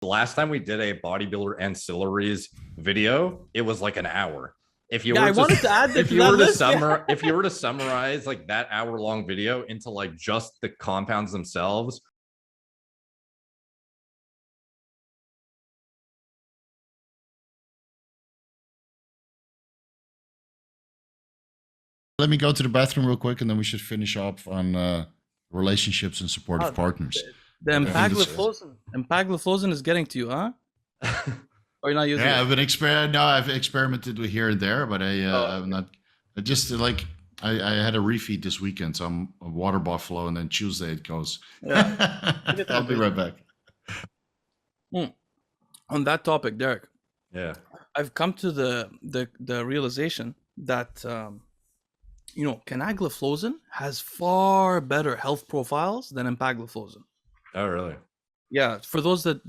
The last time we did a bodybuilder ancillaries video, it was like an hour. If you Yeah, were I to wanted to add that if to you that were to list. Yeah. if you were to summarize like that hour-long video into like just the compounds themselves, Let me go to the bathroom real quick, and then we should finish up on relationships and supportive Oh, partners. the I think it's, empagliflozin is getting to you, huh? Or you're not using yeah, it? I've been No, I've experimented with here and there, but Oh, I'm not. I just like I had a refeed this weekend, so I'm a water buffalo, and then Tuesday it goes. yeah. Take your I'll time, be take your right back. time. On that topic, Derek, yeah. I've come to the realization that canagliflozin has far better health profiles than empagliflozin. Oh, really? Yeah, for those that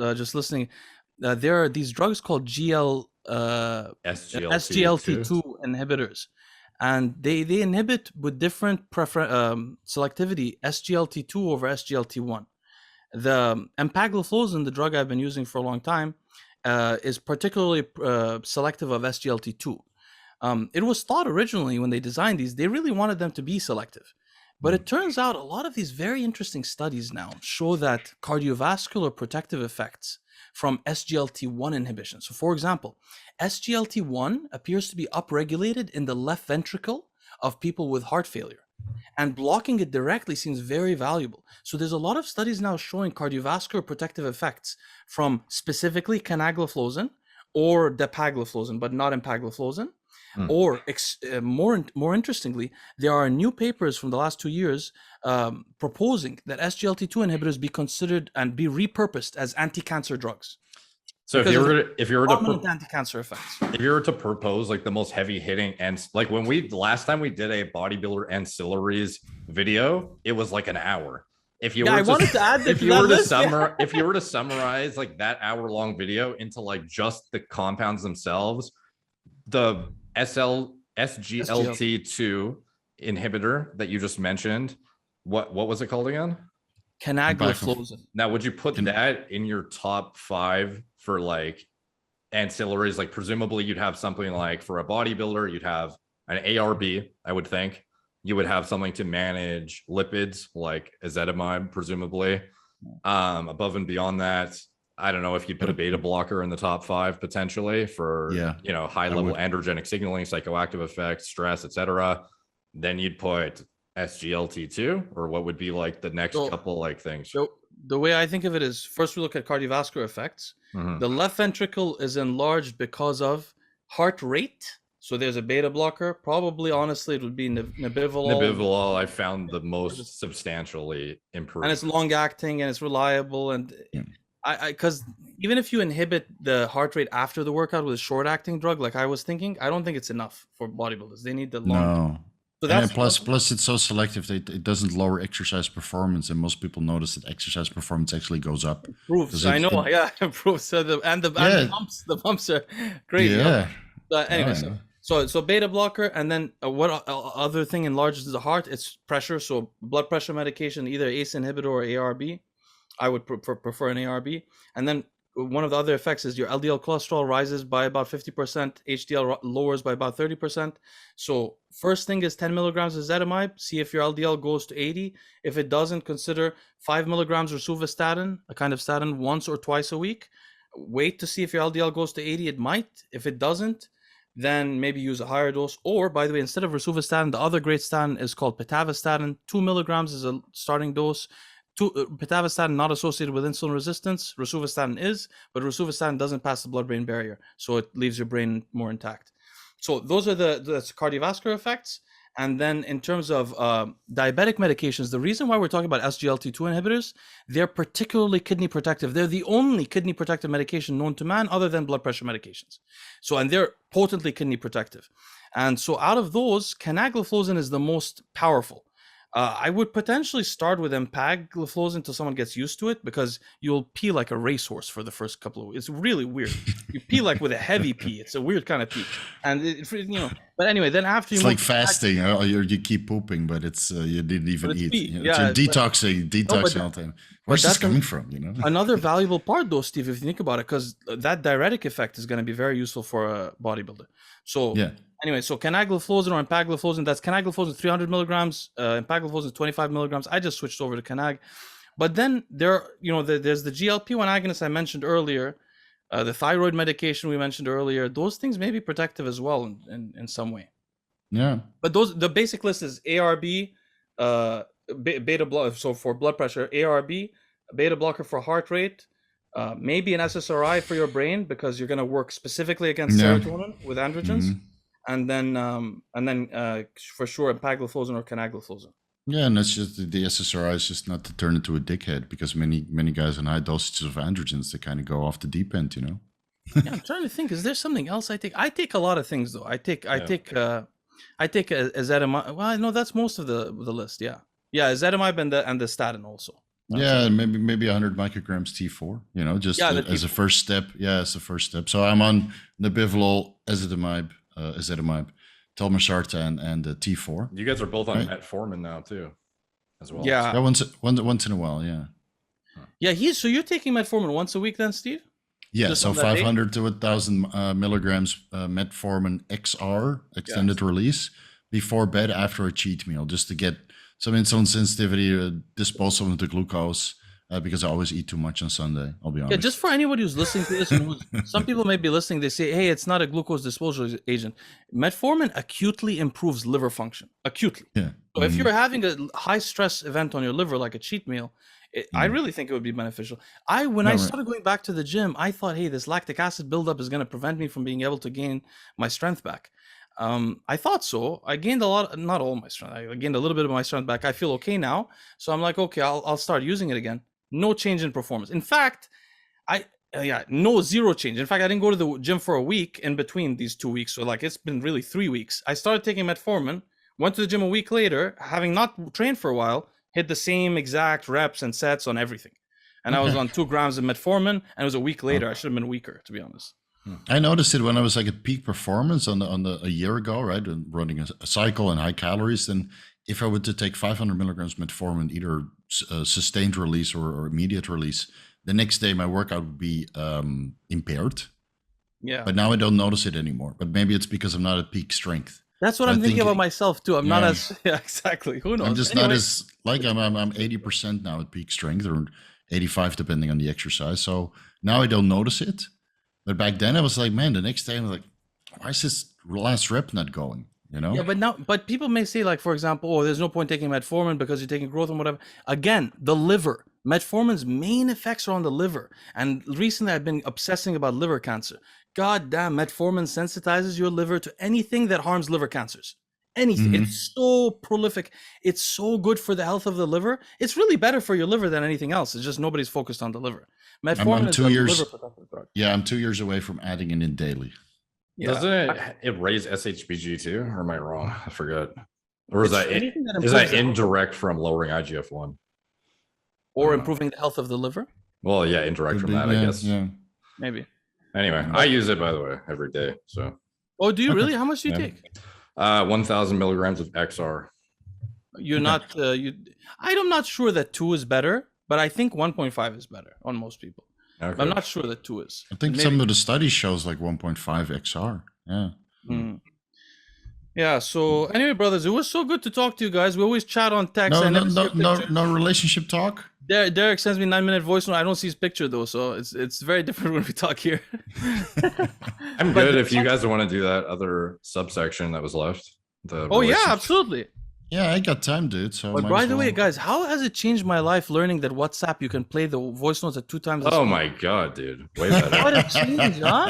are just listening, there are these drugs called SGLT2 inhibitors, and they inhibit with different selectivity SGLT2 over SGLT1. The empagliflozin, the drug I've been using for a long time, is particularly selective of SGLT2. It was thought originally when they designed these, they really wanted them to be selective. But it turns out a lot of these very interesting studies now show that cardiovascular protective effects from SGLT1 inhibition. So, for example, SGLT1 appears to be upregulated in the left ventricle of people with heart failure, and blocking it directly seems very valuable. So there's a lot of studies now showing cardiovascular protective effects from specifically canagliflozin or dapagliflozin, but not empagliflozin. Or more interestingly, there are new papers from the last 2 years proposing that SGLT2 inhibitors be considered and be repurposed as anti-cancer drugs. So if you were to anti-cancer effects, if you were to propose like the most heavy hitting, and like when last time we did a bodybuilder ancillaries video, it was like an hour. If you were to add if you were to if you were to summarize like that hour-long video into like just the compounds themselves, the SGLT2 inhibitor that you just mentioned, what was it called again? Canagliflozin. Now, would you put that in your top 5 for like ancillaries? Like presumably you'd have something like for a bodybuilder, you'd have an ARB, I would think. You would have something to manage lipids like ezetimibe, presumably. Above and beyond that, I don't know if you'd put a beta blocker in the top 5 potentially for high level androgenic signaling, psychoactive effects, stress, etc. Then you'd put SGLT2, or what would be like the next couple like things? So the way I think of it is, first we look at cardiovascular effects. The left ventricle is enlarged because of heart rate. So there's a beta blocker. Probably, honestly, it would be nebivolol. Nebivolol, I found the most substantially improved. And it's long acting and it's reliable. And because even if you inhibit the heart rate after the workout with a short acting drug, like I was thinking, I don't think it's enough for bodybuilders. They need the long. No. So that's plus it's so selective that it doesn't lower exercise performance, and most people notice that exercise performance actually goes up. Improves. I know, improves. So the bumps are great. Yeah. Anyway, so beta blocker, and then what other thing enlarges the heart? It's pressure. So blood pressure medication, either ACE inhibitor or ARB. I would prefer an ARB. And then one of the other effects is your LDL cholesterol rises by about 50%, HDL lowers by about 30%. So first thing is 10 milligrams of ezetimibe. See if your LDL goes to 80. If it doesn't, consider 5 milligrams rosuvastatin, a kind of statin, once or twice a week. Wait to see if your LDL goes to 80. It might. If it doesn't, then maybe use a higher dose. Or, by the way, instead of rosuvastatin, the other great statin is called pitavastatin. 2 milligrams is a starting dose. Pitavastatin not associated with insulin resistance. Rosuvastatin is, but rosuvastatin doesn't pass the blood-brain barrier, so it leaves your brain more intact. So those are the cardiovascular effects. And then in terms of diabetic medications, the reason why we're talking about SGLT2 inhibitors, they're particularly kidney protective. They're the only kidney protective medication known to man other than blood pressure medications. So, and they're potently kidney protective. And so out of those, canagliflozin is the most powerful. I would potentially start with empagliflozin until someone gets used to it, because you'll pee like a racehorse for the first couple of weeks. It's really weird. You pee like with a heavy pee. It's a weird kind of pee, and But anyway, then after It's you like fasting. You keep pooping, but it's you didn't even it's eat. pee. You know, Yeah, it's detoxing all the time. Where's this coming from? You know, another valuable part, though, Steve, if you think about it, because that diuretic effect is going to be very useful for a bodybuilder. So yeah. anyway, so canagliflozin or empagliflozin, that's canagliflozin 300 milligrams, empagliflozin 25 milligrams. I just switched over to canag. But then there's the GLP-1 agonist I mentioned earlier, the thyroid medication we mentioned earlier. Those things may be protective as well in some way. Yeah. But the basic list is ARB, beta block. So for blood pressure, ARB, beta blocker for heart rate, maybe an SSRI for your brain, because you're going to work specifically against serotonin with androgens, and then for sure empagliflozin or canagliflozin. Yeah, and that's just the SSRI is just not to turn into a dickhead, because many guys on high dosages of androgens, they kind of go off the deep end, you know. Yeah, I'm trying to think. Is there something else I take? I take a lot of things though. I take ezetimibe. Well, no, that's most of the list. Yeah, ezetimibe and the statin also. Yeah, maybe 100 micrograms T4, you know, just as a first step. Yeah, as a first step. So I'm on nebivolol, ezetimibe, telmisartan, and T4. You guys are both on metformin now too, as well. Yeah, once in a while. Yeah. Yeah, so you're taking metformin once a week then, Steve? Yeah, just so 500 to 1,000 milligrams metformin XR, extended release, before bed after a cheat meal, just to get some insulin sensitivity, dispose some of the glucose, because I always eat too much on Sunday, I'll be honest. Yeah, just for anybody who's listening to this, some people may be listening, they say, hey, it's not a glucose disposal agent. Metformin acutely improves liver function, acutely. Yeah. So if you're having a high stress event on your liver, like a cheat meal, I really think it would be beneficial. When I started going back to the gym, I thought, hey, this lactic acid buildup is going to prevent me from being able to gain my strength back. I thought so. I gained a lot, not all my strength. I gained a little bit of my strength back. I feel okay now. So I'm like, okay, I'll start using it again. No change in performance. In fact, zero change. In fact, I didn't go to the gym for a week in between these 2 weeks. So like, it's been really 3 weeks. I started taking metformin, went to the gym a week later, having not trained for a while, hit the same exact reps and sets on everything. And I was on 2 grams of metformin, and it was a week later. I should have been weaker, to be honest. I noticed it when I was like at peak performance a year ago, right? And running a cycle and high calories. Then if I were to take 500 milligrams metformin, either sustained release or immediate release, the next day my workout would be impaired. Yeah. But now I don't notice it anymore. But maybe it's because I'm not at peak strength. That's what I'm thinking about myself too. I'm not as exactly. Who knows? I'm just not as like I'm 80% now at peak strength, or 85 depending on the exercise. So now I don't notice it. But back then I was like, man, the next day I was like, why is this last rep not going? You know? Yeah, but people may say, like, for example, oh, there's no point taking metformin because you're taking growth and whatever. Again, the liver. Metformin's main effects are on the liver. And recently I've been obsessing about liver cancer. God damn, metformin sensitizes your liver to anything that harms liver cancers. Anything. It's so prolific. It's so good for the health of the liver. It's really better for your liver than anything else. It's just nobody's focused on the liver. Metformin is a liver protective drug. Yeah, I'm 2 years away from adding it in daily. Yeah. Doesn't it raise SHBG too? Or am I wrong? I forgot. Or is that indirect from lowering IGF-1? Or improving the health of the liver? Well, yeah, indirect from that, I guess. Yeah. Maybe. Anyway, I use it, by the way, every day. So. Oh, do you really? How much do you take? 1,000 milligrams of XR. You're not. I'm not sure that 2 is better, but I think 1.5 is better on most people. Okay. I'm not sure that 2 is. I think some of the studies shows like 1.5 XR. Yeah. Yeah. So anyway, brothers, it was so good to talk to you guys. We always chat on text. No relationship talk. Derek sends me 9-minute voice note. I don't see his picture though, so it's very different when we talk here. I'm good if you guys want to do that other subsection that was left. Absolutely. Yeah, I got time, dude. So, but by the way, guys, how has it changed my life learning that WhatsApp you can play the voice notes at 2 times? Oh my god, dude! Way better. What a change, huh?